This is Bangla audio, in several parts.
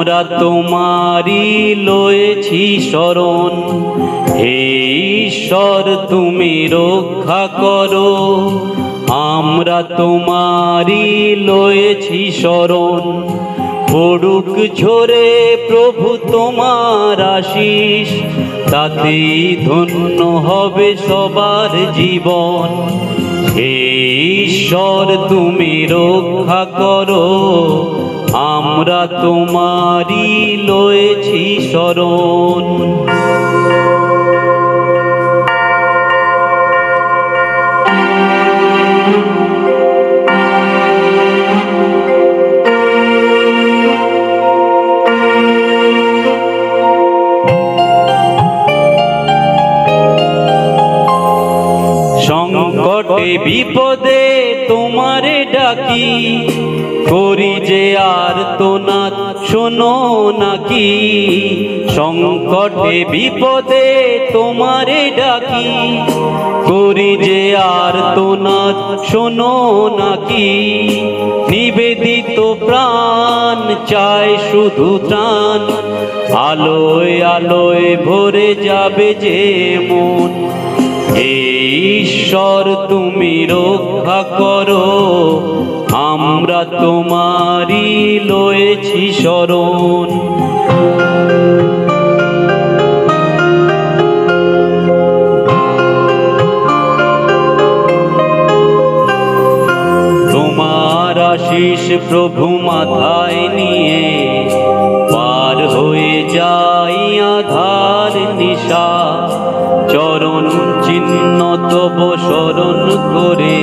আমরা তোমারি লয়েছি শরণ। হে ঈশ্বর তুমি রক্ষা করো, আমরা তোমারি লয়েছি শরণ। পড়ুক ঝরে প্রভু তোমার আশিস, তাতেই ধন্য হবে সবার জীবন। হে ঈশ্বর তুমি রক্ষা করো, আমরা তোমারি লয়েছি শরণ। সংকটে বিপদে তোমারে ডাকি, করি যে আর্তনাদ শোনো নাকি। সংকটে বিপদে তোমারে ডাকি, করি যে আর্তনাদ শোনো নাকি। নিবেদিত প্রাণ চায় শুধু ত্রাণ, আলোয় আলোয় ভরে যাবে যে মন। হে ঈশ্বর তুমি রক্ষা করো, আমরা তোমারি লয়েছি শরণ। তোমার আশিস প্রভু মাথায় নিয়ে, পার হয়ে যাই আধার নিশা। চরণ চিহ্ন তব শরণ করে,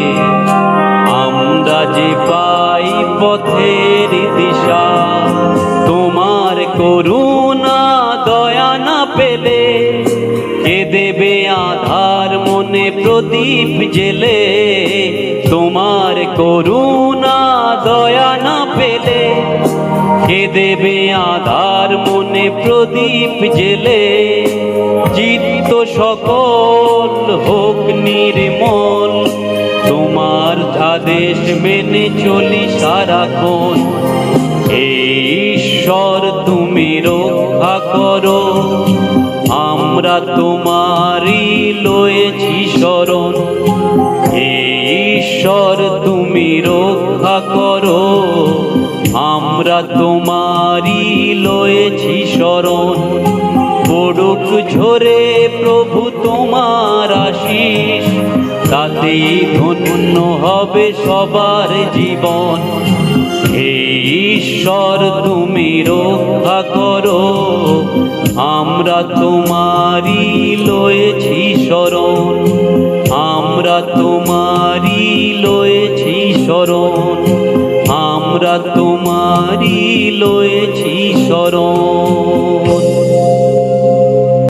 আমরা যে পাই পথের দিশা। তোমার করুণা দয়া না পেলে, কে দেবে আধার মনে প্রদীপ জেলে। তোমার করুণা দয়া না পেলে, কে দেবে আধার মনে প্রদীপ জেলে। চিত্ত সকল হোক নির্মল, তোমার আদেশ মেনে চলি সারাক্ষণ। হে ঈশ্বর তুমি রক্ষা করো, আমরা তোমারি লয়েছি শরণ। হে ঈশ্বর তুমি রক্ষা করো, আমরা তোমারি লয়েছি শরণ। পড়ুক ঝরে প্রভু তোমার আশিস, তাতেই ধন্য হবে সবার জীবন। হে ঈশ্বর তুমি রক্ষা করো, আমরা তোমারি লয়েছি শরণ। আমরা তোমারি লয়েছি শরণ, আমরা তোমারি লয়েছি শরণ।